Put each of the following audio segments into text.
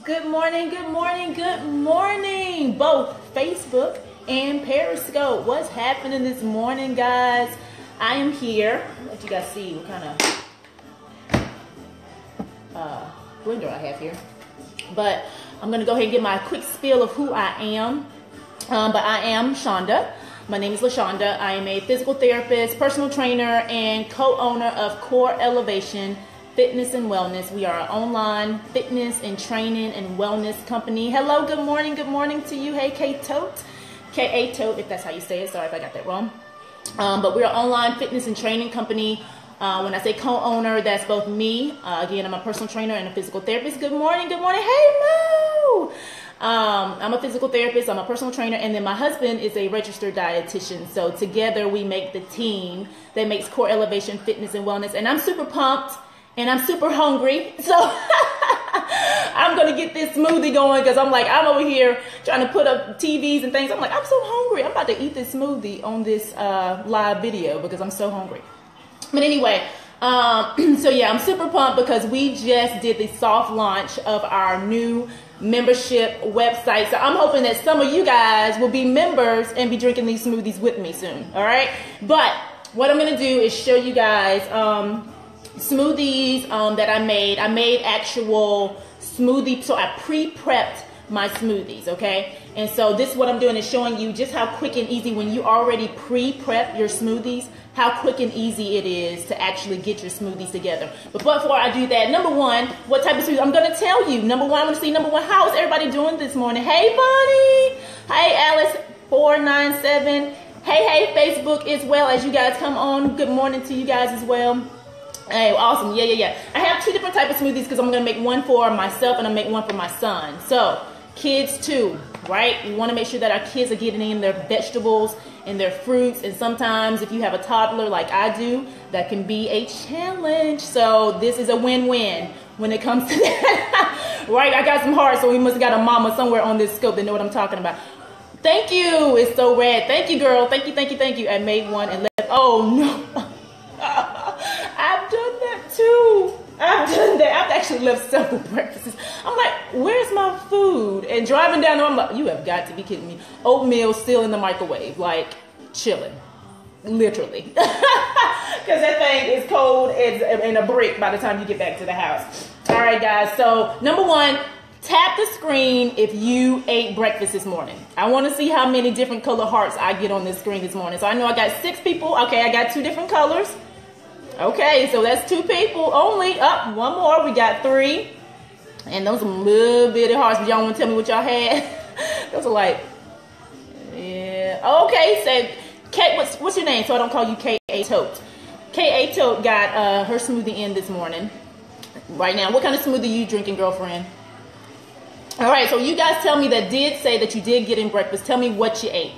Good morning, good morning, good morning. Both Facebook and Periscope. What's happening this morning, guys? I am here. Let you guys see what kind of blender I have here. But I'm going to go ahead and give my quick spiel of who I am. But I am Shonda. My name is Lashonda. I am a physical therapist, personal trainer, and co-owner of Core Elevation Fitness and Wellness. We are an online fitness and training and wellness company. Hello, good morning to you. Hey, K-Tote. K-A-Tote, if that's how you say it. Sorry if I got that wrong. But we're an online fitness and training company. When I say co-owner, that's both me. Again, I'm a personal trainer and a physical therapist. Good morning. Hey, Mo! I'm a physical therapist, I'm a personal trainer, and then my husband is a registered dietitian. So together we make the team that makes Core Elevation Fitness and Wellness. And I'm super pumped and I'm super hungry. So I'm going to get this smoothie going because I'm over here trying to put up TVs and things. I'm like, I'm so hungry. I'm about to eat this smoothie on this live video because I'm so hungry. But anyway, so yeah, I'm super pumped because we just did the soft launch of our new membership website. So I'm hoping that some of you guys will be members and be drinking these smoothies with me soon. All right. But what I'm going to do is show you guys smoothies that I made. I made actual smoothie. So I pre-prepped my smoothies. Okay. And so this is what I'm doing is showing you just how quick and easy when you already pre-prep your smoothies, how quick and easy it is to actually get your smoothies together. But before I do that, number one, what type of smoothies? I'm going to tell you. Number one, I want to see number one. How is everybody doing this morning? Hey, Bonnie. Hey, Alice497. Hey, Facebook as well as you guys come on. Good morning to you guys as well. Hey, awesome. Yeah. I have two different types of smoothies because I'm going to make one for myself and I'm going to make one for my son. So kids too, right? We want to make sure that our kids are getting in their vegetables and their fruits. And sometimes if you have a toddler like I do, that can be a challenge. So this is a win-win when it comes to that. Right? I got some heart, so we must have got a mama somewhere on this scope that know what I'm talking about. Thank you. It's so red. Thank you, girl. Thank you. I made one and left. Oh, no. I've done that too. I've actually left several breakfasts. I'm like, where's my food? And driving down there, I'm like, you have got to be kidding me. Oatmeal still in the microwave, like chilling, literally. Because that thing is cold and a brick by the time you get back to the house. All right, guys. So number one, tap the screen if you ate breakfast this morning. I want to see how many different color hearts I get on this screen this morning. So I know I got 6 people. Okay, I got 2 different colors. Okay, so that's 2 people only. Up, one more. We got 3. And those are little bitty hearts. But y'all want to tell me what y'all had? Those are like, yeah. Okay, so Kate, what's your name? So I don't call you K.A. Tote. K.A. Tote got her smoothie in this morning. Right now. What kind of smoothie you drinking, girlfriend? All right, so you guys tell me that did say that you did get in breakfast. Tell me what you ate.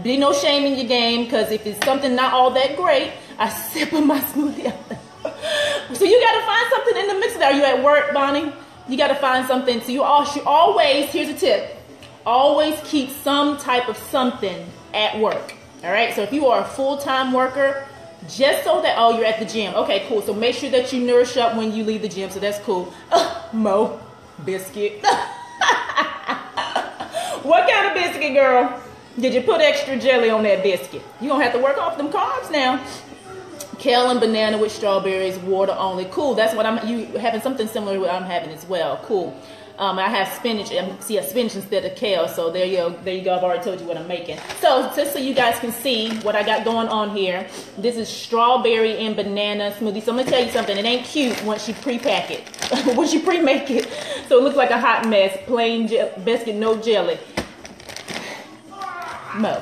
Be no shame in your game, because if it's something not all that great, I sip on my smoothie. So you got to find something in the mix there. Are you at work, Bonnie? You got to find something. So you all should always, here's a tip, always keep some type of something at work. All right, so if you are a full-time worker, just so that, oh, you're at the gym. Okay, cool. So make sure that you nourish up when you leave the gym. So that's cool. Mo, biscuit. What kind of biscuit, girl? Did you put extra jelly on that biscuit? You're going to have to work off them carbs now. Kale and banana with strawberries, water only. Cool. That's what you having something similar to what I'm having as well. Cool. I have spinach. See, a spinach instead of kale. So there you go. I've already told you what I'm making. So just so you guys can see what I got going on here. This is strawberry and banana smoothie. So I'm going to tell you something. It ain't cute once you pre-pack it. Once you pre-make it. So it looks like a hot mess. Plain biscuit, no jelly. Mo.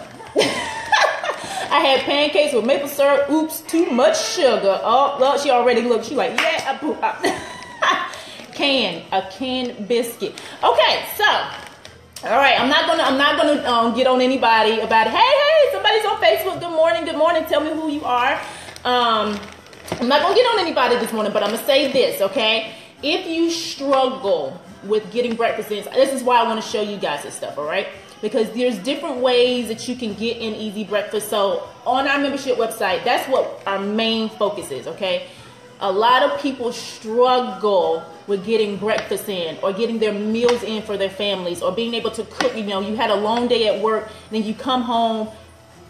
I had pancakes with maple syrup. Oops, too much sugar. Oh, look, she already looked. She like, yeah, I poop. A canned biscuit. Okay, so, all right, I'm not gonna get on anybody about it. Hey, somebody's on Facebook. Good morning. Tell me who you are. I'm not gonna get on anybody this morning, but I'm gonna say this, okay? If you struggle with getting breakfast in, this is why I want to show you guys this stuff, all right? Because there's different ways that you can get in easy breakfast. So on our membership website, that's what our main focus is, okay? A lot of people struggle with getting breakfast in or getting their meals in for their families or being able to cook. You know, you had a long day at work, then you come home.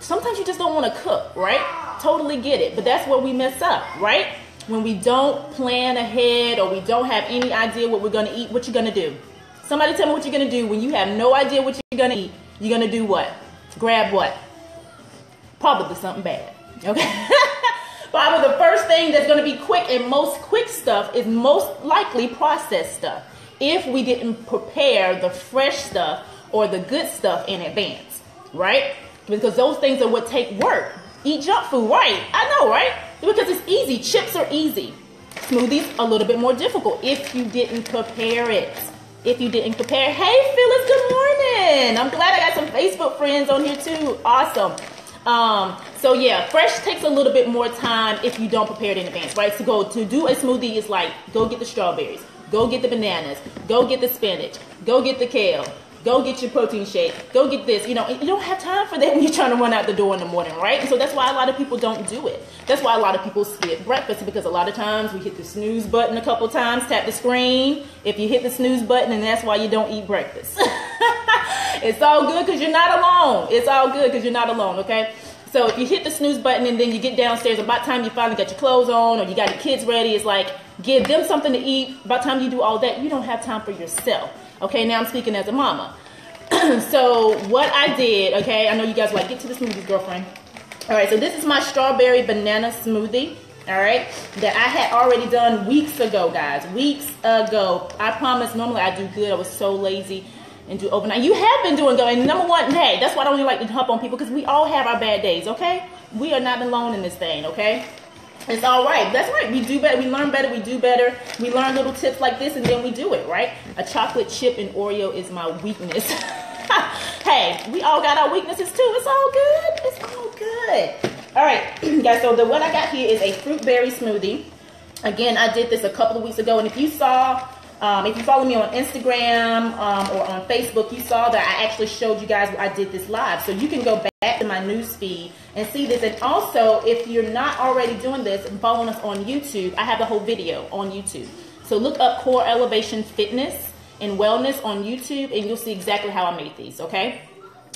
Sometimes you just don't want to cook, right? Totally get it. But that's where we mess up, right? When we don't plan ahead or we don't have any idea what we're going to eat, what you're going to do. Somebody tell me what you're going to do when you have no idea what you're going to eat. You're going to do what? Grab what? Probably something bad, okay? Probably the first thing that's going to be quick, and most quick stuff is most likely processed stuff. If we didn't prepare the fresh stuff or the good stuff in advance, right? Because those things are what take work. Eat junk food, right? I know, right? Because it's easy. Chips are easy. Smoothies a little bit more difficult if you didn't prepare it. If you didn't prepare. Hey, Phyllis, good morning. I'm glad I got some Facebook friends on here too. Awesome. So yeah, fresh takes a little bit more time if you don't prepare it in advance, right? To do a smoothie is like, go get the strawberries, go get the bananas, go get the spinach, go get the kale, go get your protein shake, go get this. You know, you don't have time for that when you're trying to run out the door in the morning, right? And so that's why a lot of people don't do it. That's why a lot of people skip breakfast, because a lot of times we hit the snooze button a couple times, tap the screen. If you hit the snooze button, and that's why you don't eat breakfast. It's all good because you're not alone. It's all good because you're not alone, okay? So if you hit the snooze button and then you get downstairs, about time you finally got your clothes on or you got your kids ready, it's like, give them something to eat. By the time you do all that, you don't have time for yourself. Okay, now I'm speaking as a mama. So what I did, okay, I know you guys are like, get to the smoothies, girlfriend. All right, so this is my strawberry banana smoothie, all right, that I had already done weeks ago, guys, weeks ago. I promise, normally I do good. I was so lazy and do overnight. You have been doing good. And number one, hey, that's why I don't even like to hump on people, because we all have our bad days, okay? We are not alone in this thing, okay? It's all right. That's right. We do better. We learn better. We do better. We learn little tips like this, and then we do it, right? A chocolate chip and Oreo is my weakness. Hey, we all got our weaknesses too. It's all good. It's all good. All right, guys, so what I got here is a fruit berry smoothie. Again, I did this a couple of weeks ago, and if you saw, if you follow me on Instagram or on Facebook, you saw that I actually showed you guys I did this live. So you can go back to my news feed and see this. And also, if you're not already doing this and following us on YouTube, I have the whole video on YouTube. So look up Core Elevation Fitness and Wellness on YouTube, and you'll see exactly how I made these, okay?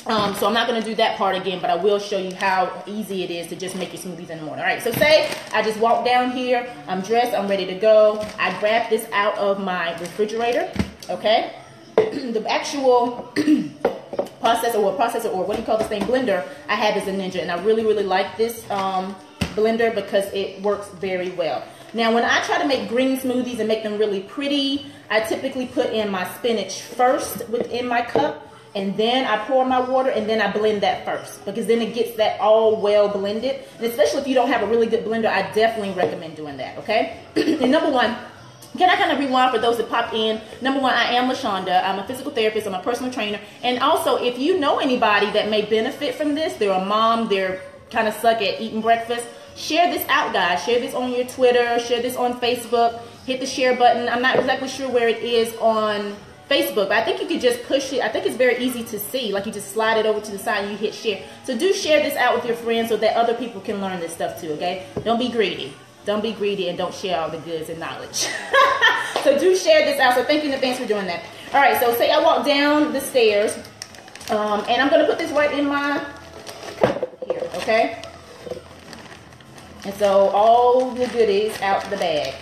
So I'm not going to do that part again, but I will show you how easy it is to just make your smoothies in the morning. All right, so say I just walked down here, I'm dressed, I'm ready to go. I grabbed this out of my refrigerator, okay? The actual processor, or what do you call this thing, blender, I have is a Ninja, and I really, really like this blender because it works very well. Now, when I try to make green smoothies and make them really pretty, I typically put in my spinach first within my cup, and then I pour my water, and then I blend that first, because then it gets that all well blended. And especially if you don't have a really good blender, I definitely recommend doing that, okay? And number one, can I kind of rewind for those that popped in? Number one, I am Lashonda. I'm a physical therapist. I'm a personal trainer. And also, if you know anybody that may benefit from this, they're a mom, they're kind of suck at eating breakfast, share this out, guys. Share this on your Twitter. Share this on Facebook. Hit the share button. I'm not exactly sure where it is on Facebook, but I think you could just push it. I think it's very easy to see. Like, you just slide it over to the side and you hit share. So do share this out with your friends so that other people can learn this stuff too, okay? Don't be greedy. Don't be greedy, and don't share all the goods and knowledge. So do share this out. So thank you in advance for doing that. All right, so say I walk down the stairs, and I'm going to put this right in my cup here, okay? And so all the goodies out the bag.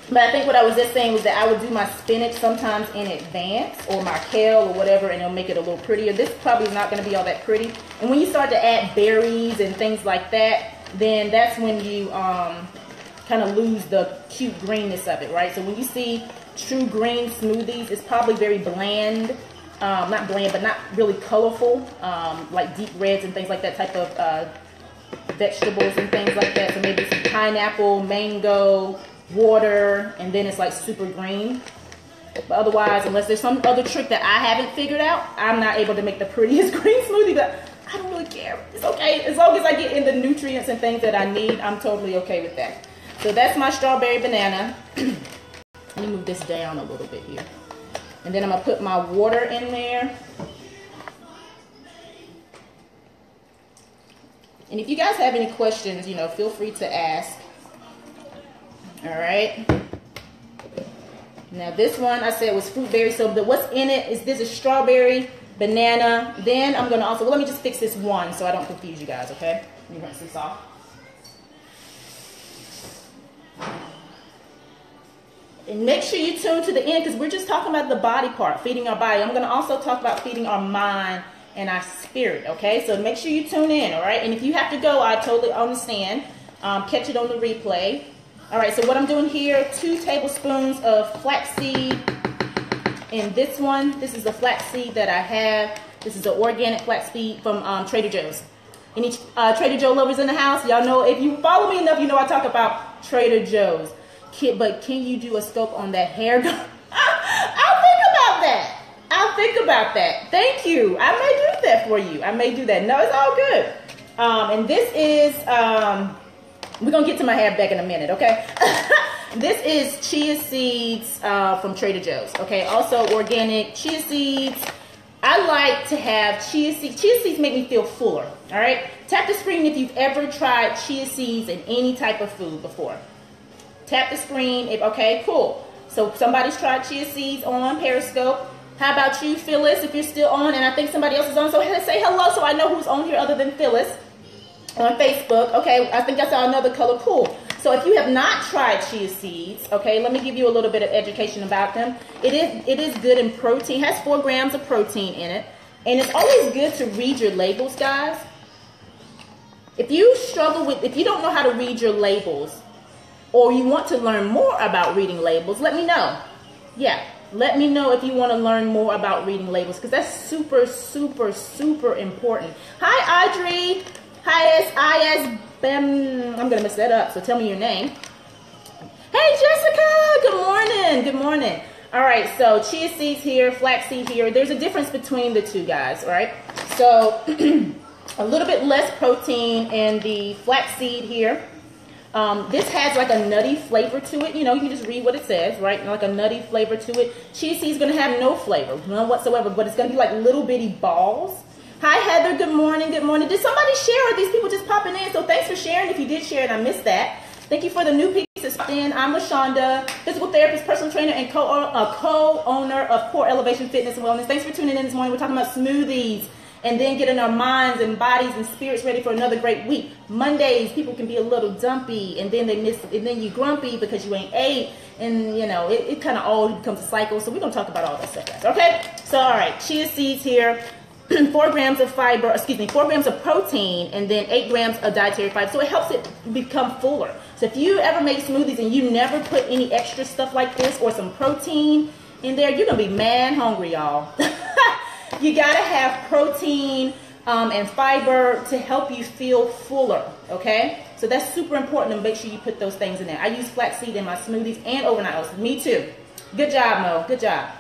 But I think what I was just saying was that I would do my spinach sometimes in advance, or my kale or whatever, and it'll make it a little prettier. This probably is not going to be all that pretty. And when you start to add berries and things like that, then that's when you kind of lose the cute greenness of it, right? So when you see true green smoothies, it's probably very bland. Not bland, but not really colorful, like deep reds and things like that, type of vegetables and things like that. So maybe some pineapple, mango, water, and then it's like super green. But otherwise, unless there's some other trick that I haven't figured out, I'm not able to make the prettiest green smoothie. But I don't really care. It's okay. As long as I get in the nutrients and things that I need, I'm totally okay with that. So that's my strawberry banana. Let me move this down a little bit here. And then I'm going to put my water in there. And if you guys have any questions, you know, feel free to ask. All right. Now this one I said was fruit berry, so what's in it is this is strawberry, banana. Then I'm gonna also, well, let me just fix this one so I don't confuse you guys, okay? Let me rinse this off. And make sure you tune to the end because we're just talking about the body part, feeding our body. I'm gonna also talk about feeding our mind and our spirit, okay? So make sure you tune in, all right? And if you have to go, I totally understand. Catch it on the replay. All right, so what I'm doing here, 2 tablespoons of flaxseed. And this one, this is the flaxseed that I have. This is the organic flaxseed from Trader Joe's. Any Trader Joe lovers in the house? Y'all know, if you follow me enough, you know I talk about Trader Joe's. But can you do a scope on that hair? I'll think about that. I'll think about that. Thank you. I may do that for you. I may do that. No, it's all good. And this is, we're going to get to my hair back in a minute, okay? This is chia seeds from Trader Joe's, okay? Also organic chia seeds. I like to have chia seeds. Chia seeds make me feel fuller, all right? Tap the screen if you've ever tried chia seeds in any type of food before. Tap the screen. Okay, cool. So somebody's tried chia seeds on Periscope. How about you, Phyllis, if you're still on? And I think somebody else is on. So say hello so I know who's on here other than Phyllis on Facebook. Okay, I think I saw another color. Cool. So if you have not tried chia seeds, okay, let me give you a little bit of education about them. It is good in protein. It has 4 grams of protein in it. And it's always good to read your labels, guys. If you struggle with, if you don't know how to read your labels, or you want to learn more about reading labels, let me know. Yeah, let me know if you want to learn more about reading labels, because that's super, super, super important. Hi, Audrey. Hi, I'm going to mess that up, so tell me your name. Hey, Jessica. Good morning. Good morning. All right, so chia seeds here, flaxseed here. There's a difference between the two, guys, all right? So a little bit less protein in the flaxseed here. This has like a nutty flavor to it. You know, you can just read what it says, right? Like a nutty flavor to it. Chia seed is going to have no flavor, none whatsoever, but it's going to be like little bitty balls. Hi, Heather. Good morning. Good morning. Did somebody share? Are these people just popping in? So thanks for sharing. If you did share it, I missed that. Thank you for the new pieces. I'm Lashonda, physical therapist, personal trainer, and co-owner of Core Elevation Fitness and Wellness. Thanks for tuning in this morning. We're talking about smoothies and then getting our minds and bodies and spirits ready for another great week. Mondays, people can be a little dumpy, and then they miss, and then you grumpy because you ain't ate, and you know, it kind of all becomes a cycle. So we're gonna talk about all that stuff, guys. Okay? So all right, chia seeds here. 4 grams of fiber, 4 grams of protein, and then 8 grams of dietary fiber. So it helps it become fuller. So if you ever make smoothies and you never put any extra stuff like this or some protein in there, you're going to be mad hungry, y'all. You got to have protein and fiber to help you feel fuller, okay? So that's super important to make sure you put those things in there. I use flaxseed in my smoothies and overnight oats. Me too. Good job, Mo. Good job.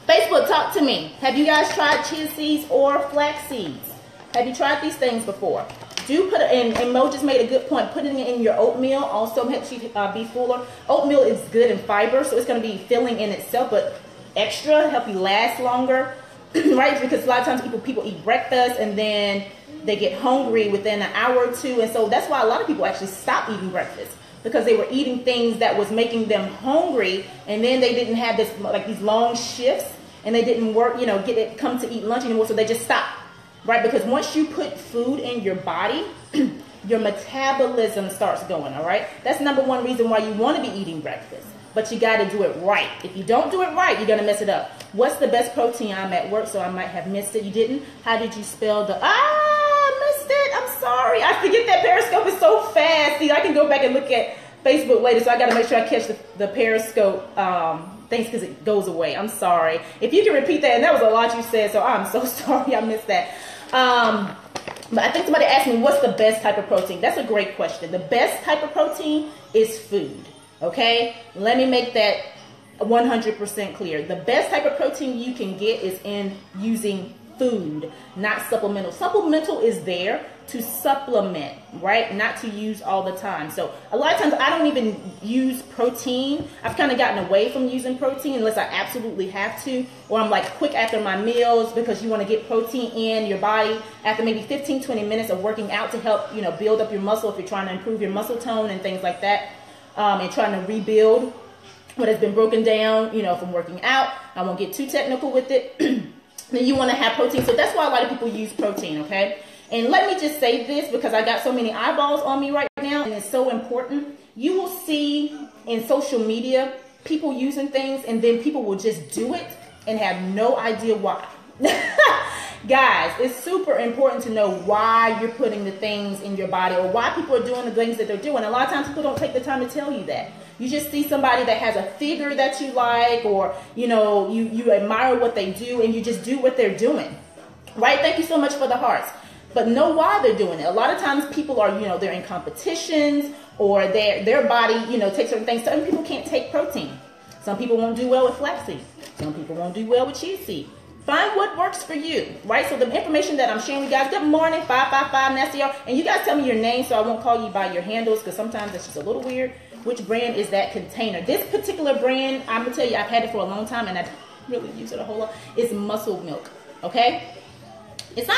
Facebook, talk to me. Have you guys tried chia seeds or flax seeds? Have you tried these things before? Do put it in, and Mo just made a good point. Putting it in your oatmeal also helps you be fuller. Oatmeal is good in fiber, so it's going to be filling in itself, but extra, help you last longer, right? Because a lot of times people eat breakfast and then they get hungry within an hour or two, and so that's why a lot of people actually stop eating breakfast, because they were eating things that was making them hungry, and then they didn't have this, like these long shifts, and they didn't work, you know, come to eat lunch anymore, so they just stopped, right? Because once you put food in your body, your metabolism starts going, all right? That's #1 reason why you want to be eating breakfast, but you got to do it right. If you don't do it right, you're going to mess it up. What's the best protein? I'm at work, so I might have missed it. You didn't? How did you spell the, I missed it. I'm sorry. I forget that Periscope is so fast. See, I can go back and look at Facebook later, so I got to make sure I catch the Periscope things because it goes away. I'm sorry. If you can repeat that, and that was a lot you said, so I'm so sorry I missed that. But I think somebody asked me, what's the best type of protein? That's a great question. The best type of protein is food, okay? Let me make that 100% clear. The best type of protein you can get is in using food, not supplemental. Supplemental is there to supplement, right? Not to use all the time. So a lot of times I don't even use protein. I've kind of gotten away from using protein unless I absolutely have to, or I'm like quick after my meals, because you want to get protein in your body after maybe 15-20 minutes of working out to help, you know, build up your muscle if you're trying to improve your muscle tone and things like that, and trying to rebuild. what has been broken down, you know, from working out. I won't get too technical with it. Then you want to have protein. So that's why a lot of people use protein, okay? And let me just say this, because I got so many eyeballs on me right now, and it's so important. You will see in social media people using things, and then people will just do it and have no idea why. Guys, it's super important to know why you're putting the things in your body, or why people are doing the things that they're doing. A lot of times people don't take the time to tell you that. You just see somebody that has a figure that you like, or you know, you admire what they do, and you just do what they're doing. Right? Thank you so much for the hearts. But know why they're doing it. A lot of times people are, you know, they're in competitions, or their body, you know, takes certain things. Some people can't take protein. Some people won't do well with flaxseed. Some people won't do well with chia seed. Find what works for you, right? So the information that I'm sharing with you guys, good morning, 555 Nasty y'all. And you guys tell me your name so I won't call you by your handles, because sometimes it's just a little weird. Which brand is that container? This particular brand, I'm gonna tell you, I've had it for a long time and I don't really use it a whole lot. It's Muscle Milk, okay? It's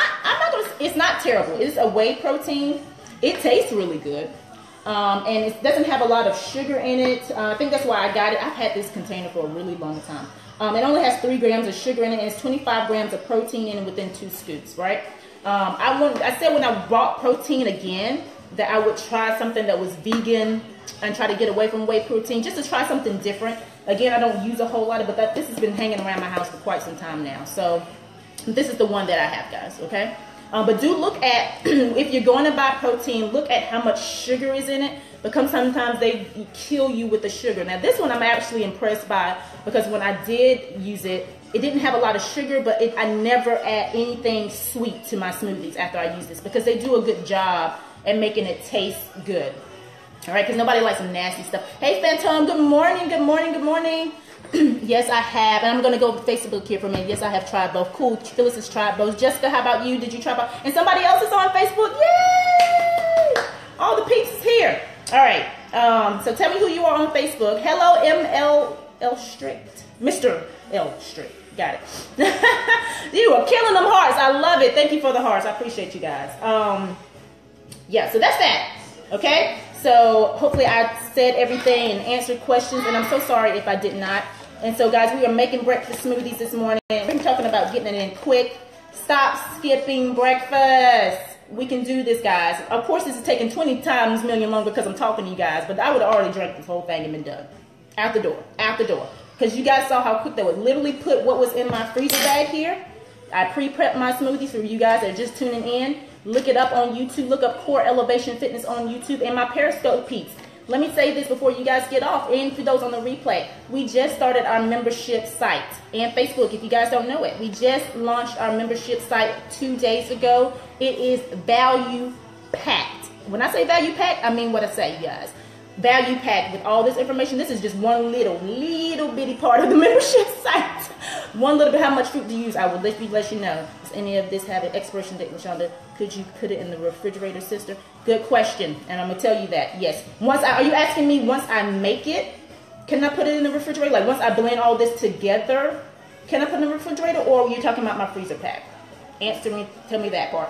not terrible. It's a whey protein. It tastes really good. And it doesn't have a lot of sugar in it. I think that's why I got it. I've had this container for a really long time. It only has 3 grams of sugar in it, and it's 25 grams of protein in it within 2 scoops, right? I said when I bought protein again that I would try something that was vegan and try to get away from whey protein, just to try something different. Again, I don't use a whole lot of it, but this has been hanging around my house for quite some time now. So this is the one that I have, guys, okay? But do look at, if you're going to buy protein, look at how much sugar is in it, because sometimes they kill you with the sugar. Now this one I'm actually impressed by, because when I did use it, it didn't have a lot of sugar, but I never add anything sweet to my smoothies after I use this, because they do a good job at making it taste good. All right, because nobody likes some nasty stuff. Hey Phantom, good morning, good morning, good morning. Yes, I have, and I'm going to go with Facebook here for a minute. Yes, I have tried both. Cool, Phyllis has tried both. Jessica, how about you? Did you try both? And somebody else is on Facebook. Yay! All the peeps is here. All right, so tell me who you are on Facebook. Hello, ML Straight. Mr. L Straight. Got it. You are killing them hearts. I love it. Thank you for the hearts. I appreciate you guys. Yeah, so that's that. Okay? So hopefully I said everything and answered questions, and I'm so sorry if I did not. And so guys, we are making breakfast smoothies this morning. We're talking about getting it in quick. Stop skipping breakfast. We can do this, guys. Of course, this is taking 20 times million longer because I'm talking to you guys, but I would have already drank this whole thing and been done. Out the door, out the door. Because you guys saw how quick that would literally put what was in my freezer bag here. I pre-prepped my smoothies for you guys that are just tuning in. Look it up on YouTube. Look up Core Elevation Fitness on YouTube, and my Periscope peeps. Let me say this before you guys get off, and for those on the replay, we just started our membership site and Facebook, if you guys don't know it. We just launched our membership site 2 days ago. It is value packed. When I say value packed, I mean what I say, you guys. Value packed with all this information. This is just one little bitty part of the membership site. One little bit how much fruit to use. I will let you know. Does any of this have an expiration date, Lashonda? Could you put it in the refrigerator, sister? Good question, and I'm gonna tell you that. Yes. Are you asking me once I make it, can I put it in the refrigerator? Like once I blend all this together, can I put it in the refrigerator, or are you talking about my freezer pack? Answer me. Tell me that part.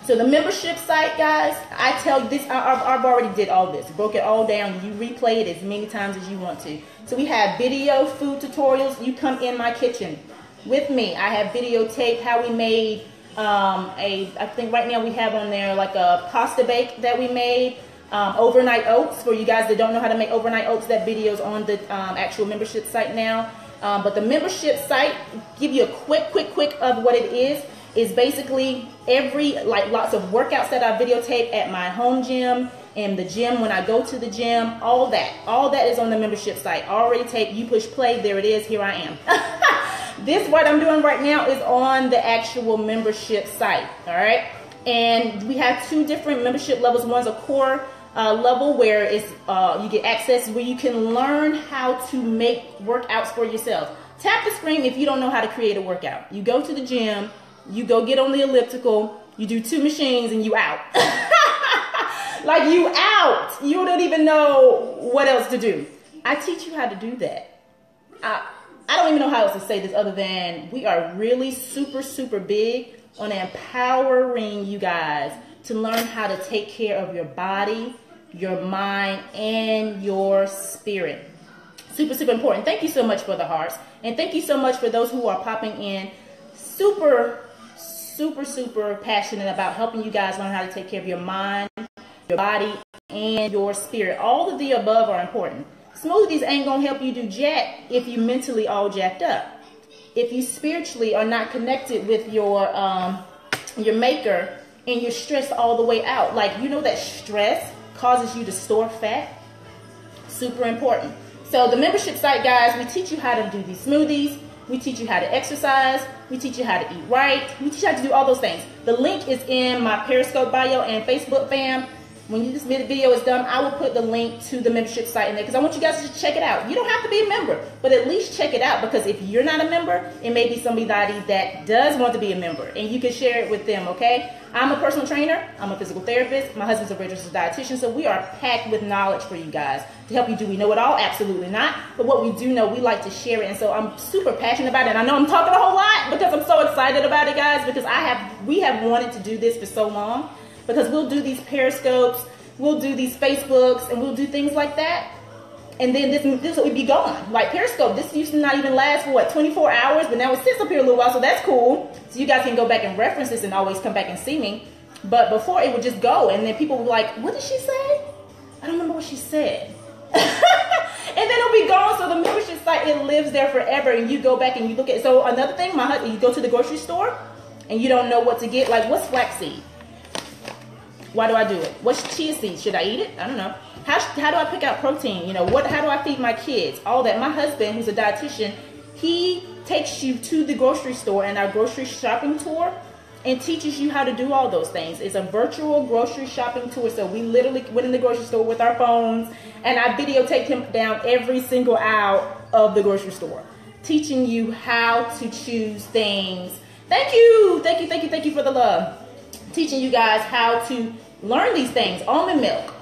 So the membership site, guys, I tell you this, I've already did all this. Broke it all down. You replay it as many times as you want to. So we have video food tutorials. You come in my kitchen with me. I have videotaped how we made I think right now we have on there like a pasta bake that we made. Overnight oats, for you guys that don't know how to make overnight oats, that video's on the actual membership site now. But the membership site, give you a quick of what it is basically lots of workouts that I videotape at my home gym and the gym when I go to the gym. All that is on the membership site. Already taped. You push play. There it is. Here I am. This, what I'm doing right now, is on the actual membership site. All right. And we have 2 different membership levels. One's a core level where it's you get access where you can learn how to make workouts for yourself. Tap the screen if you don't know how to create a workout. You go to the gym. You go get on the elliptical, you do 2 machines, and you out. Like you out. You don't even know what else to do. I teach you how to do that. I don't even know how else to say this other than we are really super big on empowering you guys to learn how to take care of your body, your mind, and your spirit. Super, super important. Thank you so much for the hearts. And thank you so much for those who are popping in. Super, super, super passionate about helping you guys learn how to take care of your mind, your body, and your spirit. All of the above are important. Smoothies ain't gonna help you do jack if you mentally all jacked up. If you spiritually are not connected with your maker and you're stressed all the way out. Like, you know that stress causes you to store fat? Super important. So the membership site, guys, we teach you how to do these smoothies. We teach you how to exercise. We teach you how to eat right. We teach you how to do all those things. The link is in my Periscope bio and Facebook fam. When this video is done, I will put the link to the membership site in there because I want you guys to check it out. You don't have to be a member, but at least check it out, because if you're not a member, it may be somebody that does want to be a member, and you can share it with them, okay? I'm a personal trainer. I'm a physical therapist. My husband's a registered dietitian, so we are packed with knowledge for you guys to help you. Do we know it all? Absolutely not. But what we do know, we like to share it, and so I'm super passionate about it. And I know I'm talking a whole lot because I'm so excited about it, guys, because we have wanted to do this for so long, because we'll do these Periscopes, we'll do these Facebooks, and we'll do things like that. And then this would be gone. Like Periscope, this used to not even last for, what, 24 hours? But now it sits up here a little while, so that's cool. So you guys can go back and reference this and always come back and see me. But before, it would just go. And then people were like, what did she say? I don't remember what she said. And then it'll be gone. So the membership site, it lives there forever. And you go back and you look at it. So another thing, my husband, you go to the grocery store and you don't know what to get. Like, what's flaxseed? Why do I do it? What's chia seeds? Should I eat it? I don't know. How do I pick out protein? You know, how do I feed my kids? All that. My husband, who's a dietitian, he takes you to the grocery store and our grocery shopping tour and teaches you how to do all those things. It's a virtual grocery shopping tour. So we literally went in the grocery store with our phones and I videotaped him down every single aisle of the grocery store, teaching you how to choose things. Thank you. Thank you, thank you, thank you for the love. Teaching you guys how to learn these things. Almond milk,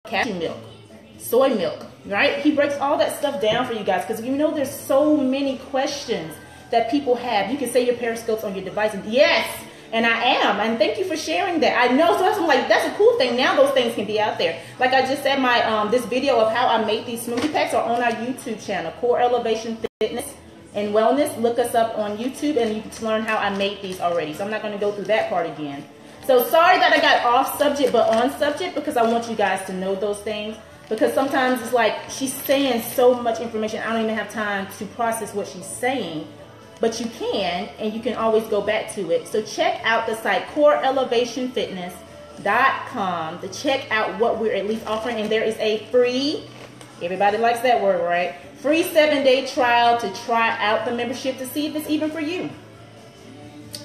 cashew milk, soy milk, right? He breaks all that stuff down for you guys because you know there's so many questions that people have. You can say your Periscopes on your device. And yes, and I am. And thank you for sharing that. I know. So that's like, that's a cool thing. Now those things can be out there. Like I just said, my this video of how I make these smoothie packs are on our YouTube channel, Core Elevation Fitness and Wellness. Look us up on YouTube and you can learn how I made these already. So I'm not going to go through that part again. So sorry that I got off subject but on subject, because I want you guys to know those things. Because sometimes it's like she's saying so much information, I don't even have time to process what she's saying. But you can, and you can always go back to it. So check out the site, coreelevationfitness.com, to check out what we're at least offering. And there is a free, everybody likes that word, right? Free 7-day trial to try out the membership to see if it's even for you.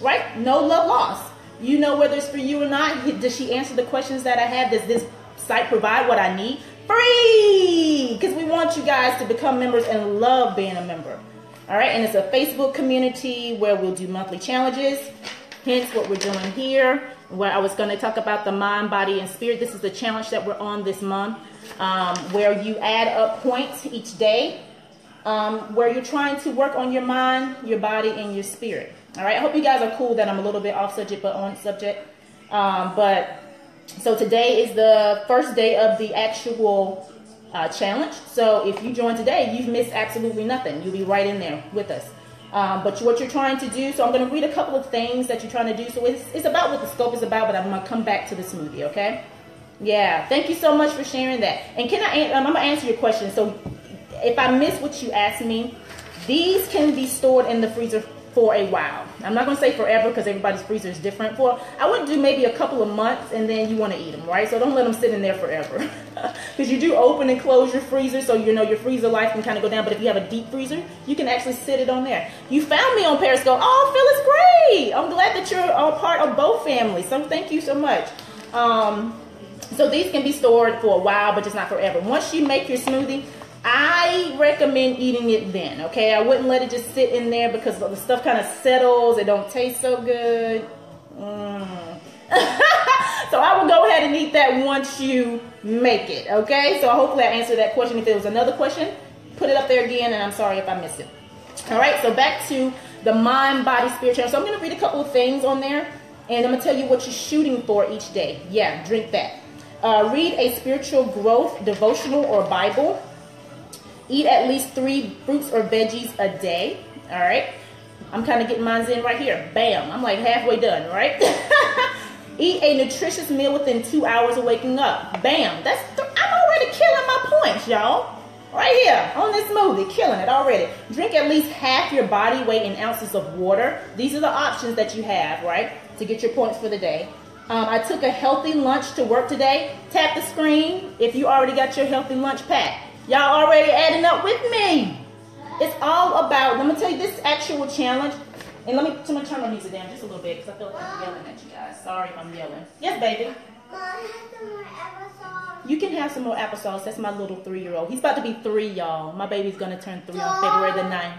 Right? No love lost. You know whether it's for you or not. Does she answer the questions that I have? Does this site provide what I need? Free! Because we want you guys to become members and love being a member. All right, and it's a Facebook community where we'll do monthly challenges, hence what we're doing here, where I was going to talk about the mind, body, and spirit. This is the challenge that we're on this month, where you add up points each day, where you're trying to work on your mind, your body, and your spirit. All right, I hope you guys are cool that I'm a little bit off subject, but on subject. So today is the first day of the actual challenge. So if you join today, you've missed absolutely nothing. You'll be right in there with us. But what you're trying to do, so I'm going to read a couple of things that you're trying to do. So it's about what the scope is about, but I'm going to come back to the smoothie, okay? Yeah, thank you so much for sharing that. And I'm going to answer your question. So if I miss what you asked me, these can be stored in the freezer for a while. I'm not going to say forever because everybody's freezer is different. I would do maybe a couple of months and then you want to eat them, right? So don't let them sit in there forever. Because you do open and close your freezer, so you know your freezer life can kind of go down. But if you have a deep freezer, you can actually sit it on there. You found me on Periscope. Oh, Phyllis, great! I'm glad that you're a part of both families. So thank you so much. So these can be stored for a while, but just not forever. Once you make your smoothie, I recommend eating it then, okay? I wouldn't let it just sit in there because the stuff kind of settles. It don't taste so good. So I will go ahead and eat that once you make it, okay? So hopefully I answered that question. If there was another question, put it up there again, and I'm sorry if I missed it. All right, so back to the mind, body, spirit challenge. So I'm going to read a couple of things on there, and I'm going to tell you what you're shooting for each day. Yeah, drink that. Read a spiritual growth devotional or Bible. Eat at least 3 fruits or veggies a day. All right. I'm kind of getting mine in right here. Bam. I'm like halfway done, right? Eat a nutritious meal within 2 hours of waking up. Bam. I'm already killing my points, y'all. Right here on this smoothie, killing it already. Drink at least half your body weight in ounces of water. These are the options that you have, right, to get your points for the day. I took a healthy lunch to work today. Tap the screen if you already got your healthy lunch pack. Y'all already adding up with me. It's all about, let me tell you this actual challenge. And let me turn my music down just a little bit because I feel like I'm yelling at you guys. Sorry if I'm yelling. Yes, baby. You can have some more applesauce. That's my little 3-year-old. He's about to be 3, y'all. My baby's going to turn 3 on February the 9th.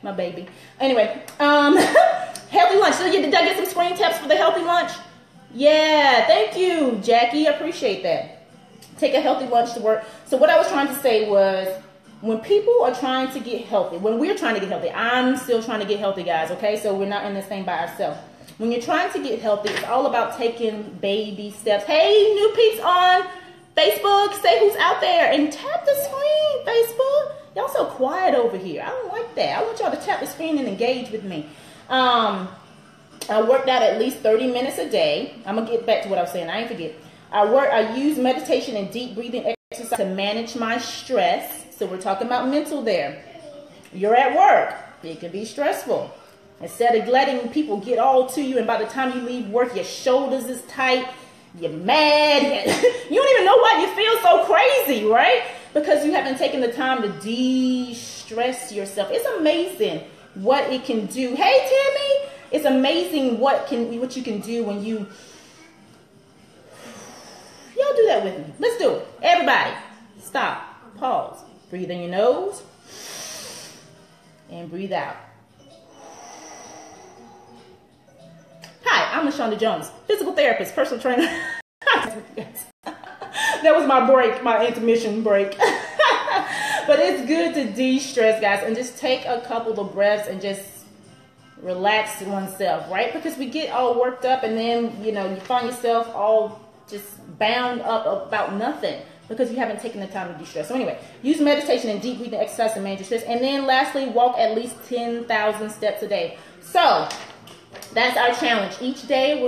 My baby. Anyway, healthy lunch. So did I get some screen taps for the healthy lunch? Yeah, thank you, Jackie. I appreciate that. Take a healthy lunch to work. So what I was trying to say was, when people are trying to get healthy, when we're trying to get healthy, I'm still trying to get healthy, guys, okay? So we're not in this thing by ourselves. When you're trying to get healthy, it's all about taking baby steps. Hey, new peeps on Facebook, say who's out there and tap the screen, Facebook. Y'all so quiet over here. I don't like that. I want y'all to tap the screen and engage with me. I worked out at least 30 minutes a day. I'm going to get back to what I was saying. I ain't forget. I use meditation and deep breathing exercise to manage my stress. So we're talking about mental there. You're at work. It can be stressful. Instead of letting people get all to you, and by the time you leave work, your shoulders is tight, you're mad, you don't even know why you feel so crazy, right? Because you haven't taken the time to de-stress yourself. It's amazing what it can do. Hey, Timmy, it's amazing what you can do when you... Y'all do that with me. Let's do it. Everybody, stop, pause. Breathe in your nose and breathe out. Hi, I'm Lashonda Jones, physical therapist, personal trainer. That was my break, my intermission break. But it's good to de-stress, guys, and just take a couple of breaths and just relax oneself, right? Because we get all worked up and then, you find yourself all just bound up about nothing because you haven't taken the time to de-stress. So anyway, use meditation and deep breathing exercise to manage your stress. And then lastly, walk at least 10,000 steps a day. So that's our challenge. Each day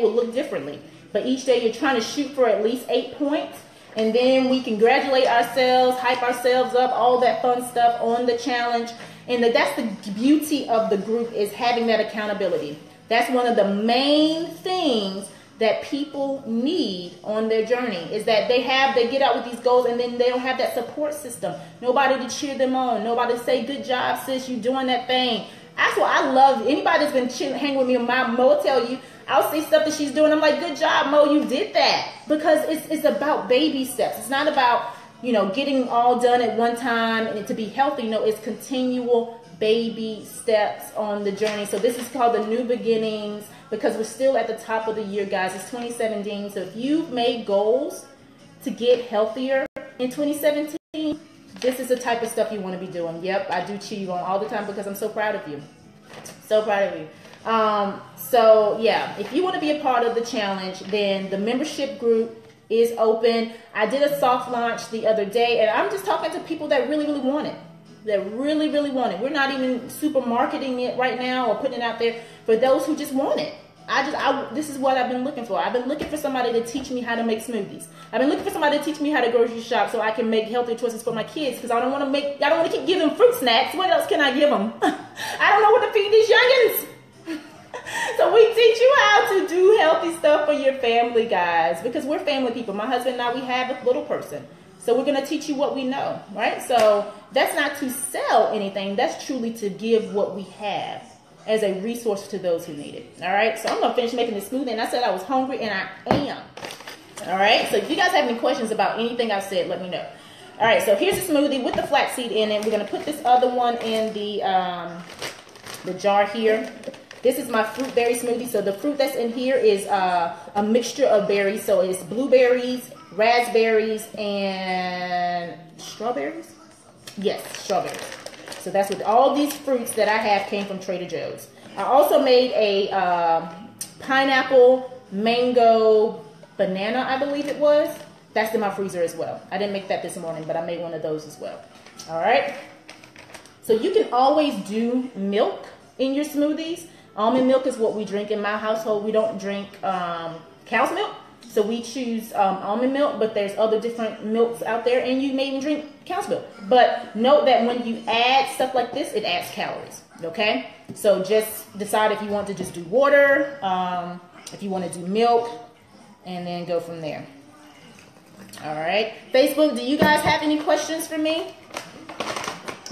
will look differently. But each day you're trying to shoot for at least 8 points. And then we congratulate ourselves, hype ourselves up, all that fun stuff on the challenge. And that's the beauty of the group, is having that accountability. That's one of the main things that people need on their journey, is that they get out with these goals and then they don't have that support system. Nobody to cheer them on. Nobody to say, good job, sis, you doing that thing. That's what I love. Anybody that's been hanging with me, my Mo will tell you, I'll see stuff that she's doing. I'm like, good job, Mo, you did that. Because it's about baby steps. It's not about, getting all done at one time and to be healthy. No, it's continual baby steps on the journey. So this is called the new beginnings, because we're still at the top of the year, guys. It's 2017. So if you've made goals to get healthier in 2017, this is the type of stuff you want to be doing. Yep, I do cheer you on all the time because I'm so proud of you. So proud of you. So yeah, if you want to be a part of the challenge, then the membership group is open. I did a soft launch the other day, and I'm just talking to people that really, really want it. That really, really want it. We're not even super marketing it right now or putting it out there for those who just want it. This is what I've been looking for. I've been looking for somebody to teach me how to make smoothies. I've been looking for somebody to teach me how to grocery shop so I can make healthy choices for my kids, because I don't want to keep giving them fruit snacks. What else can I give them? I don't know what to feed these youngins. So we teach you how to do healthy stuff for your family, guys, because we're family people. My husband and I, we have a little person. So we're going to teach you what we know, right? So that's not to sell anything. That's truly to give what we have as a resource to those who need it. All right. So I'm going to finish making this smoothie. And I said I was hungry, and I am. All right. So if you guys have any questions about anything I've said, let me know. All right. So here's a smoothie with the flaxseed in it. We're going to put this other one in the jar here. This is my fruit berry smoothie. So the fruit that's in here is a mixture of berries. So it's blueberries, raspberries, and strawberries. Yes, strawberries. So that's what all these fruits that I have came from Trader Joe's. I also made a pineapple, mango, banana, I believe it was. That's in my freezer as well. I didn't make that this morning, but I made one of those as well. All right. So you can always do milk in your smoothies. Almond milk is what we drink in my household. We don't drink cow's milk. So we choose almond milk, but there's other different milks out there, and you may even drink cow's milk. But note that when you add stuff like this, it adds calories, okay? So just decide if you want to just do water, if you want to do milk, and then go from there. All right. Facebook, do you guys have any questions for me?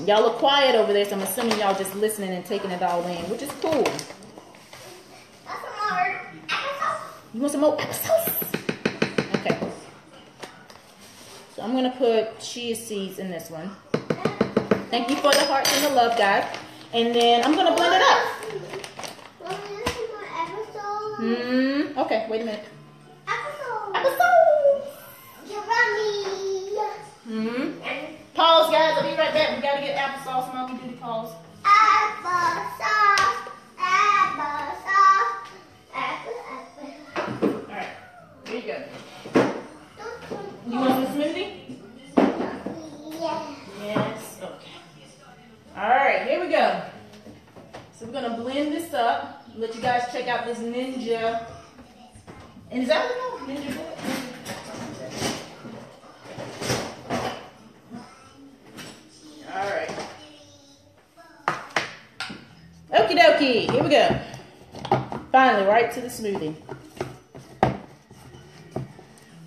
Y'all look quiet over there, so I'm assuming y'all just listening and taking it all in, which is cool. You want some more applesauce? Okay. So I'm going to put chia seeds in this one. Thank you for the hearts and the love, guys. And then I'm going to blend it up. Okay, wait a minute. Applesauce. Pause, guys. I'll be right back. We got to get applesauce. Mom, we do the pause. Applesauce. Alright, here you go. You want some smoothie? Yes, okay. Alright, here we go. So we're going to blend this up. Let you guys check out this Ninja. And is that what it's called? Ninja bullet? Alright. Okie dokie, here we go. Finally, right to the smoothie.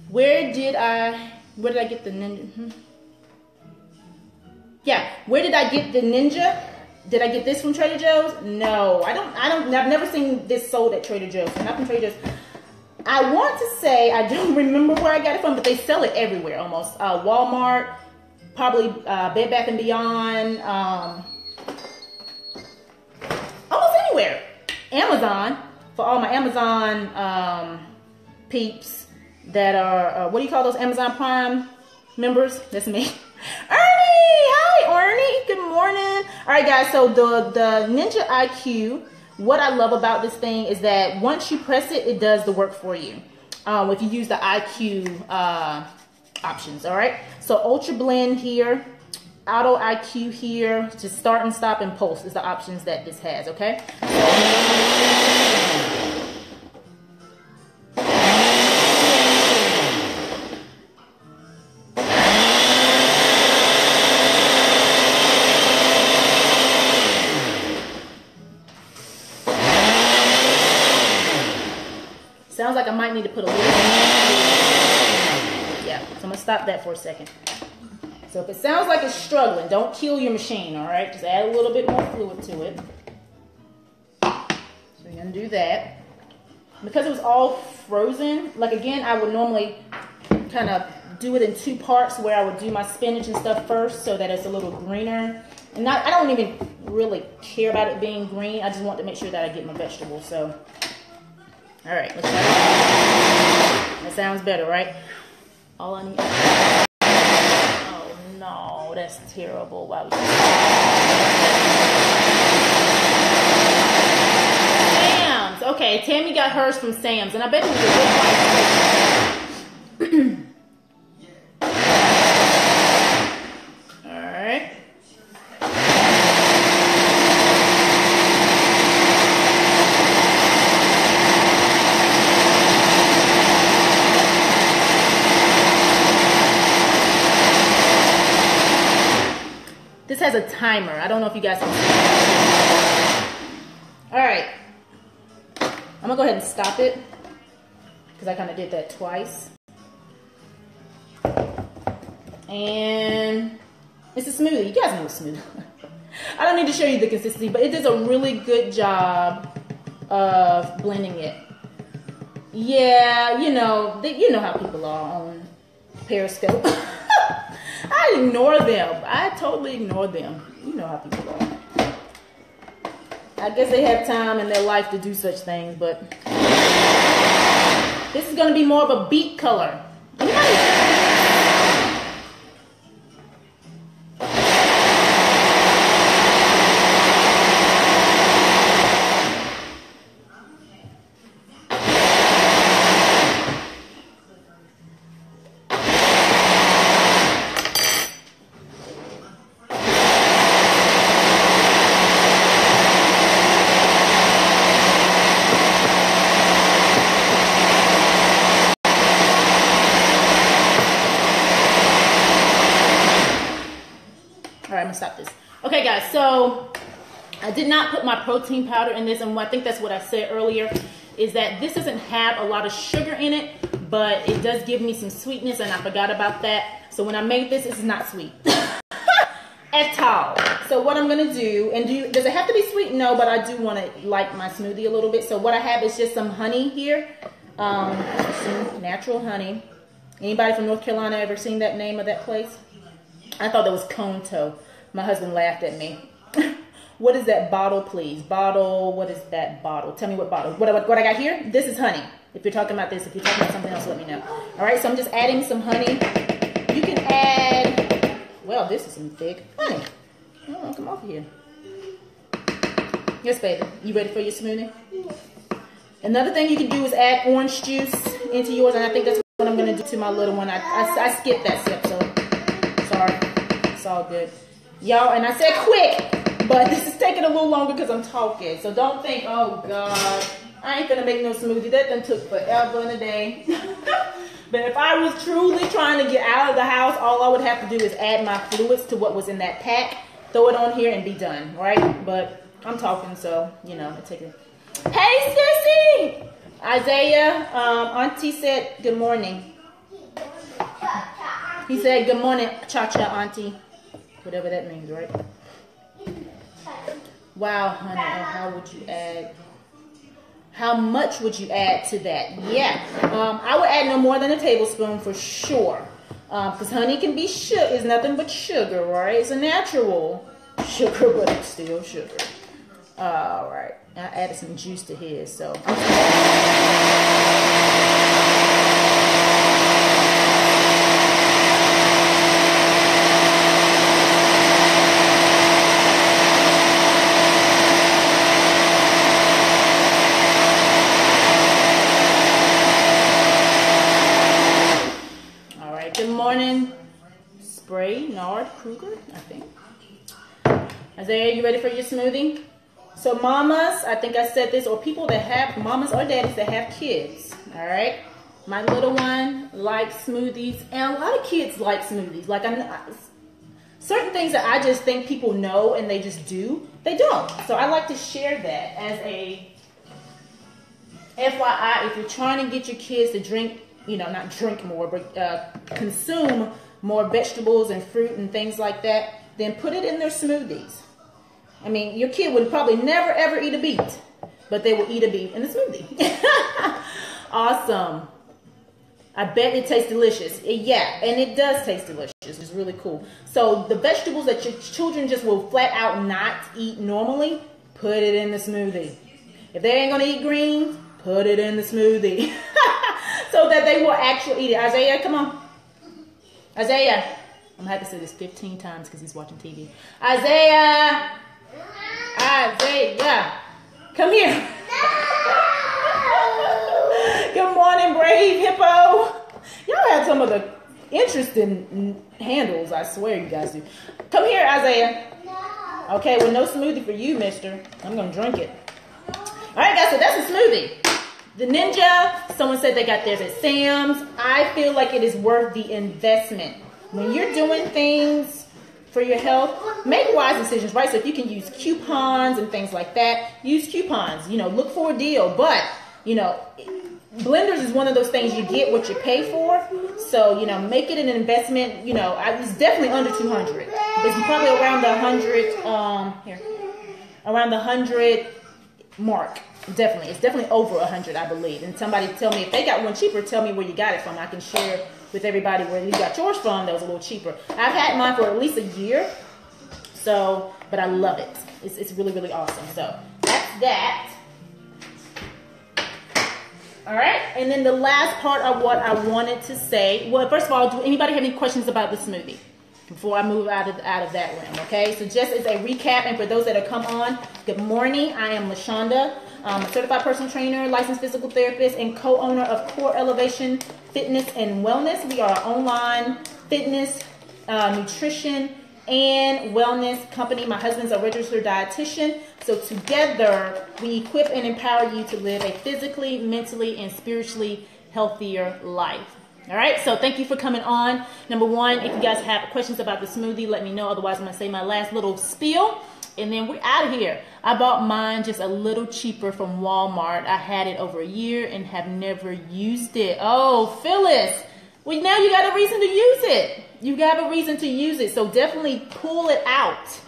Where did I get the Ninja? Yeah, where did I get the Ninja? Did I get this from Trader Joe's? No, I've never seen this sold at Trader Joe's. Not from Trader Joe's. I want to say, I don't remember where I got it from, but they sell it everywhere almost. Walmart, probably Bed Bath & Beyond, almost anywhere. Amazon, for all my Amazon peeps that are, what do you call those Amazon Prime members? That's me. Ernie! Hi, Ernie. Good morning. All right, guys, so the Ninja IQ, what I love about this thing is that once you press it, it does the work for you. If you use the IQ options, all right? So Ultra Blend here, Auto IQ here, to start and stop and pulse is the options that this has, okay? Sounds like I might need to put a little bit. Yeah, so I'm gonna stop that for a second. So if it sounds like it's struggling, don't kill your machine, all right? Just add a little bit more fluid to it. So you're gonna do that. Because it was all frozen, like again, I would normally kind of do it in two parts where I would do my spinach and stuff first so that it's a little greener. And I don't even really care about it being green. I just want to make sure that I get my vegetables, so. All right, let's try that. That sounds better, right? All I need. Oh no, that's terrible. Why would you? Sam's. Okay, Tammy got hers from Sam's, and I bet it was a good price. All right. This has a timer. I don't know if you guys can see it. All right. I'm going to go ahead and stop it because I kind of did that twice. And it's a smoothie. You guys know a smoothie. I don't need to show you the consistency, but it does a really good job of blending it. Yeah, you know how people are on Periscope. I ignore them. I totally ignore them. You know how people are. I guess they have time in their life to do such things, but this is going to be more of a beet color. guys, so I did not put my protein powder in this, and I think that's what I said earlier, is that this doesn't have a lot of sugar in it, but it does give me some sweetness, and I forgot about that. So when I made this, it's not sweet at all. So what I'm gonna do, and does it have to be sweet? No, but I do want to like my smoothie a little bit. So what I have is just some honey here, some natural honey. Anybody from North Carolina ever seen that name of that place? I thought that was Conto. My husband laughed at me. What is that bottle, please? Bottle, what is that bottle? Tell me what bottle. What I got here? This is honey. If you're talking about this, if you're talking about something else, let me know. All right, so I'm just adding some honey. You can add, well, this is some thick honey. Oh, come off here. Yes, baby. You ready for your smoothie? Another thing you can do is add orange juice into yours, and I think that's what I'm going to do to my little one. I skipped that step, so sorry. It's all good. Y'all, and I said quick, but this is taking a little longer because I'm talking. So don't think, oh, God, I ain't going to make no smoothie. That done took forever and a day. But if I was truly trying to get out of the house, all I would have to do is add my fluids to what was in that pack, throw it on here, and be done, right? But I'm talking, so, you know, it's taking. Hey, Sissy! Isaiah, Auntie said good morning. He said good morning, cha-cha, Auntie. Whatever that means, right? Wow, honey, how would you add? How much would you add to that? Yeah, I would add no more than a tablespoon for sure. Because honey can be is nothing but sugar, right? It's a natural sugar, but it's still sugar. All right, I added some juice to his, so. All right, good morning, Spray, Nard, Kruger, I think. Isaiah, you ready for your smoothie? So mamas, I think I said this, or people that have, mamas or daddies that have kids, all right? My little one likes smoothies, and a lot of kids like smoothies. Like, certain things that I just think people know and they just do, they don't. So I like to share that as a FYI, if you're trying to get your kids to drink, you know, not drink more, but consume more vegetables and fruit and things like that, then put it in their smoothies. I mean, your kid would probably never, ever eat a beet, but they will eat a beet in a smoothie. Awesome. I bet it tastes delicious. Yeah, and it does taste delicious. It's really cool. So the vegetables that your children just will flat out not eat normally, put it in the smoothie. If they ain't going to eat greens, put it in the smoothie. So that they will actually eat it. Isaiah, come on. Isaiah. I'm going to have to say this 15 times because he's watching TV. Isaiah. Isaiah, come here. No. Good morning, Brave Hippo. Y'all have some of the interesting handles, I swear you guys do. Come here, Isaiah. No. Okay, well, no smoothie for you, mister. I'm going to drink it. All right, guys, so that's a smoothie. The Ninja, someone said they got theirs at Sam's. I feel like it is worth the investment. When you're doing things for your health, make wise decisions, right? So if you can use coupons and things like that, use coupons, you know, look for a deal. But, you know, blenders is one of those things you get what you pay for. So, you know, make it an investment. You know, it's definitely under 200. It's probably around the 100, around the 100 mark. Definitely. It's definitely over 100, I believe. And somebody tell me, if they got one cheaper, tell me where you got it from. I can share with everybody where you got yours from that was a little cheaper. I've had mine for at least a year, so, but I love it. It's really, really awesome. So that's that. All right, and then the last part of what I wanted to say, well, first of all, do anybody have any questions about the smoothie before I move out of that realm? Okay, so just as a recap, and for those that have come on, good morning. I am Lashonda. I'm a certified personal trainer, licensed physical therapist, and co-owner of Core Elevation Fitness and Wellness. We are an online fitness, nutrition, and wellness company. My husband's a registered dietitian. So together, we equip and empower you to live a physically, mentally, and spiritually healthier life. All right, so thank you for coming on. Number one, if you guys have questions about the smoothie, let me know. Otherwise, I'm going to say my last little spiel, and then we're out of here. I bought mine just a little cheaper from Walmart. I had it over a year and have never used it. Oh, Phyllis, well, now you got a reason to use it. You got a reason to use it, so definitely pull it out.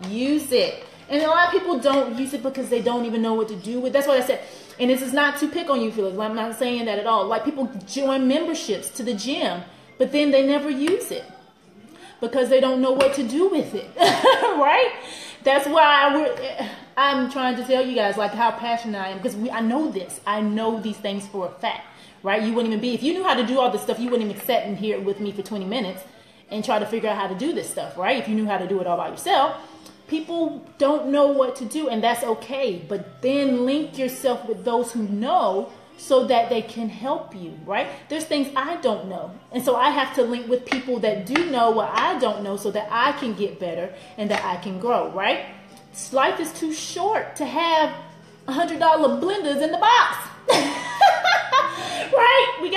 Use it. And a lot of people don't use it because they don't even know what to do with it. That's what I said. And this is not to pick on you, Phyllis. I'm not saying that at all. Like, people join memberships to the gym, but then they never use it because they don't know what to do with it, right? That's why I'm trying to tell you guys, like, how passionate I am, because I know this. I know these things for a fact, right? You wouldn't even be, if you knew how to do all this stuff, you wouldn't even sit in here with me for 20 minutes and try to figure out how to do this stuff, right? If you knew how to do it all by yourself. People don't know what to do, and that's okay. But then link yourself with those who know so that they can help you, right? There's things I don't know. And so I have to link with people that do know what I don't know so that I can get better and that I can grow, right? Life is too short to have $100 blenders in the box. Right? We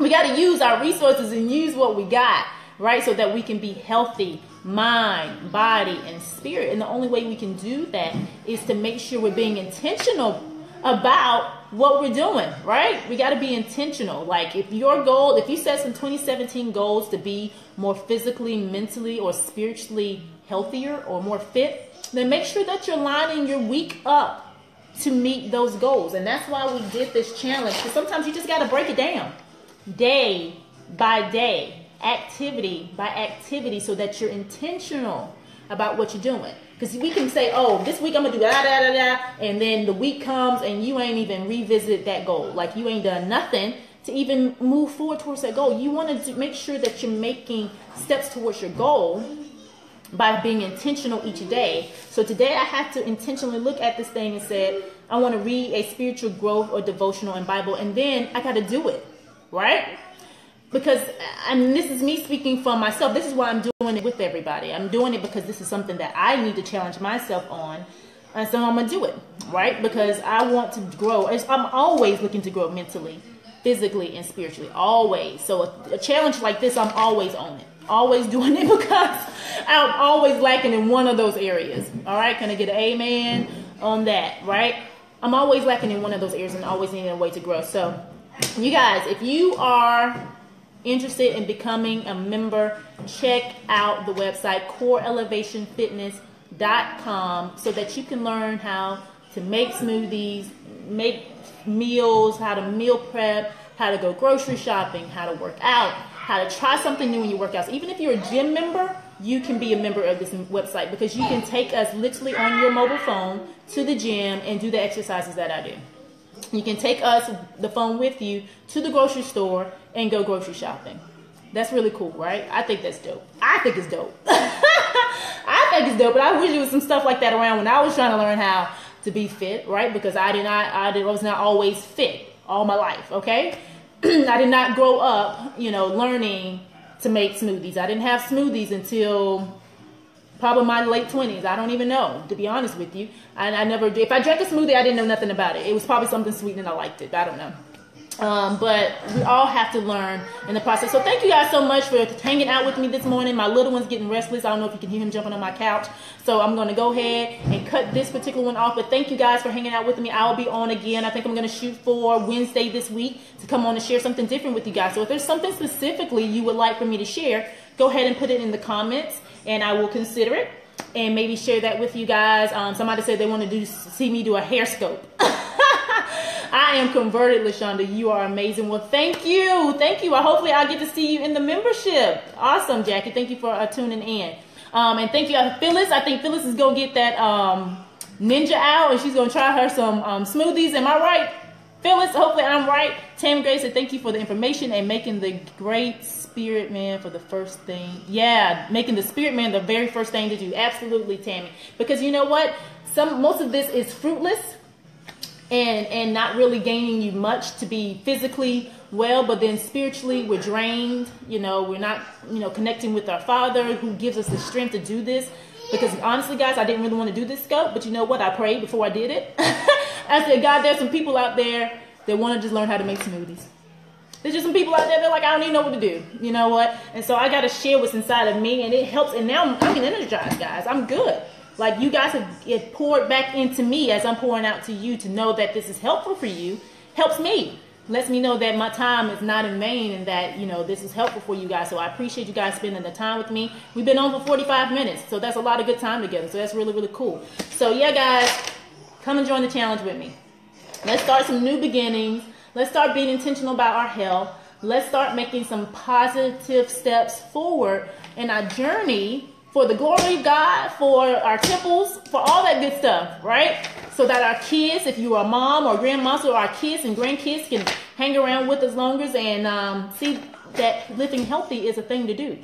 gotta use our resources and use what we got, right? So that we can be healthy. Mind, body, and spirit. And the only way we can do that is to make sure we're being intentional about what we're doing, right? We got to be intentional. Like, if your goal, if you set some 2017 goals to be more physically, mentally, or spiritually healthier or more fit, then make sure that you're lining your week up to meet those goals. And that's why we did this challenge, because sometimes you just got to break it down day by day, activity by activity, so that you're intentional about what you're doing. Because we can say, oh, this week I'm gonna do da da da da, and then the week comes and you ain't even revisit that goal. Like, you ain't done nothing to even move forward towards that goal. You want to make sure that you're making steps towards your goal by being intentional each day. So today I have to intentionally look at this thing and say, I want to read a spiritual growth or devotional and Bible, and then I got to do it, right? Because, and this is me speaking for myself. This is why I'm doing it with everybody. I'm doing it because this is something that I need to challenge myself on. And so I'm going to do it, right? Because I want to grow. I'm always looking to grow mentally, physically, and spiritually. Always. So a challenge like this, I'm always on it. Always doing it because I'm always lacking in one of those areas. All right? Can I get an amen on that, right? I'm always lacking in one of those areas and always needing a way to grow. So, you guys, if you are interested in becoming a member, check out the website coreelevationfitness.com so that you can learn how to make smoothies, make meals, how to meal prep, how to go grocery shopping, how to work out, how to try something new in your workouts. Even if you're a gym member, you can be a member of this website, because you can take us literally on your mobile phone to the gym and do the exercises that I do. You can take us, the phone with you, to the grocery store and go grocery shopping. That's really cool, right? I think that's dope. I think it's dope. I think it's dope, but I wish there was some stuff like that around when I was trying to learn how to be fit, right? Because I was not always fit all my life, okay? I did not grow up, learning to make smoothies. I didn't have smoothies until probably my late 20s. I don't even know, to be honest with you. And I never did. If I drank a smoothie, I didn't know nothing about it. It was probably something sweet and I liked it. I don't know. But we all have to learn in the process. So thank you guys so much for hanging out with me this morning. My little one's getting restless. I don't know if you can hear him jumping on my couch. So I'm going to go ahead and cut this particular one off. But thank you guys for hanging out with me. I'll be on again. I think I'm going to shoot for Wednesday this week to come on and share something different with you guys. So if there's something specifically you would like for me to share, go ahead and put it in the comments and I will consider it and maybe share that with you guys. Somebody said they want to see me do a hair scope. I am converted, Lashonda. You are amazing. Well, thank you. Thank you. Hopefully I'll get to see you in the membership. Awesome, Jackie. Thank you for tuning in. And thank you, Phyllis. I think Phyllis is going to get that ninja out and she's going to try her some smoothies. Am I right, Phyllis? Hopefully I'm right. Tammy Grace said thank you for the information and making the great spirit man for the first thing. Yeah, making the spirit man the very first thing to do. Absolutely, Tammy. Because you know what? Most of this is fruitless. And not really gaining you much to be physically well, but then spiritually we're drained. We're not, connecting with our Father who gives us the strength to do this. Because honestly, guys, I didn't really want to do this scope, but you know what? I prayed before I did it. I said, God, there's some people out there that want to just learn how to make smoothies. There's just some people out there that are like, I don't even know what to do. You know what? And so I got to share what's inside of me, and it helps. And now I'm energized, guys. I'm good. Like, you guys have poured back into me as I'm pouring out to you to know that this is helpful for you. Helps me. Lets me know that my time is not in vain and that, you know, this is helpful for you guys. So I appreciate you guys spending the time with me. We've been on for 45 minutes. So that's a lot of good time together. So that's really, really cool. So yeah, guys, come and join the challenge with me. Let's start some new beginnings. Let's start being intentional about our health. Let's start making some positive steps forward in our journey for the glory of God, for our temples, for all that good stuff, right? So that our kids, if you are a mom or grandma, so our kids and grandkids can hang around with us longer and see that living healthy is a thing to do.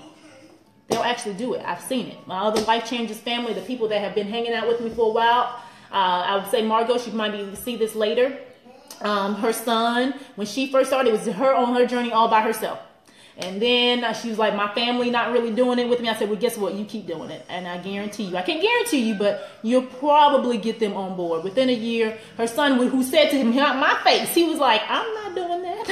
They'll actually do it. I've seen it. My other Life Changers family, the people that have been hanging out with me for a while, I would say Margot, she might be able to see this later. Her son, when she first started, it was her on her journey all by herself. And then she was like, my family not really doing it with me. I said, well, guess what? You keep doing it. And I guarantee you, I can't guarantee you, but you'll probably get them on board. Within a year, her son, who said to him, my face, he was like, I'm not doing that.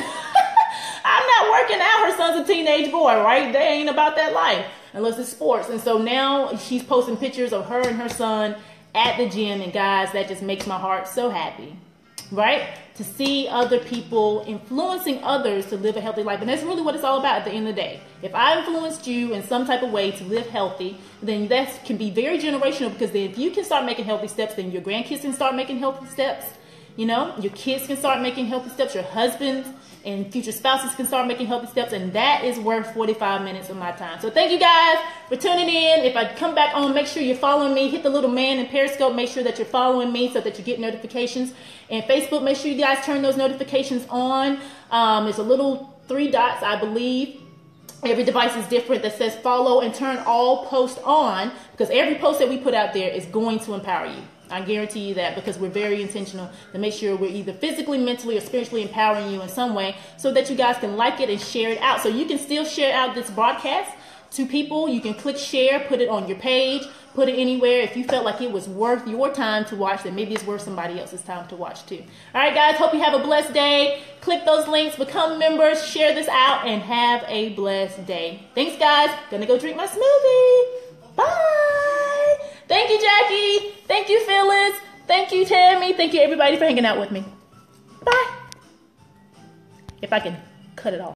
I'm not working out. Her son's a teenage boy, right? They ain't about that life unless it's sports. And so now she's posting pictures of her and her son at the gym. And guys, that just makes my heart so happy, right? To see other people influencing others to live a healthy life. And that's really what it's all about at the end of the day. If I influenced you in some type of way to live healthy, then that can be very generational, because then if you can start making healthy steps, then your grandkids can start making healthy steps. You know, your kids can start making healthy steps. Your husbands and future spouses can start making healthy steps. And that is worth 45 minutes of my time. So thank you guys for tuning in. If I come back on, make sure you're following me. Hit the little man in Periscope. Make sure that you're following me so that you get notifications. And Facebook, make sure you guys turn those notifications on. It's a little 3 dots, I believe. Every device is different, that says follow, and turn all posts on, because every post that we put out there is going to empower you. I guarantee you that, because we're very intentional to make sure we're either physically, mentally, or spiritually empowering you in some way, so that you guys can like it and share it out. So you can still share out this broadcast to people. You can click share, put it on your page, put it anywhere. If you felt like it was worth your time to watch, then maybe it's worth somebody else's time to watch too. All right, guys, hope you have a blessed day. Click those links, become members, share this out, and have a blessed day. Thanks, guys. Gonna go drink my smoothie. Bye. Thank you, Jackie. Thank you, Phyllis. Thank you, Tammy. Thank you, everybody, for hanging out with me. Bye. If I can cut it off.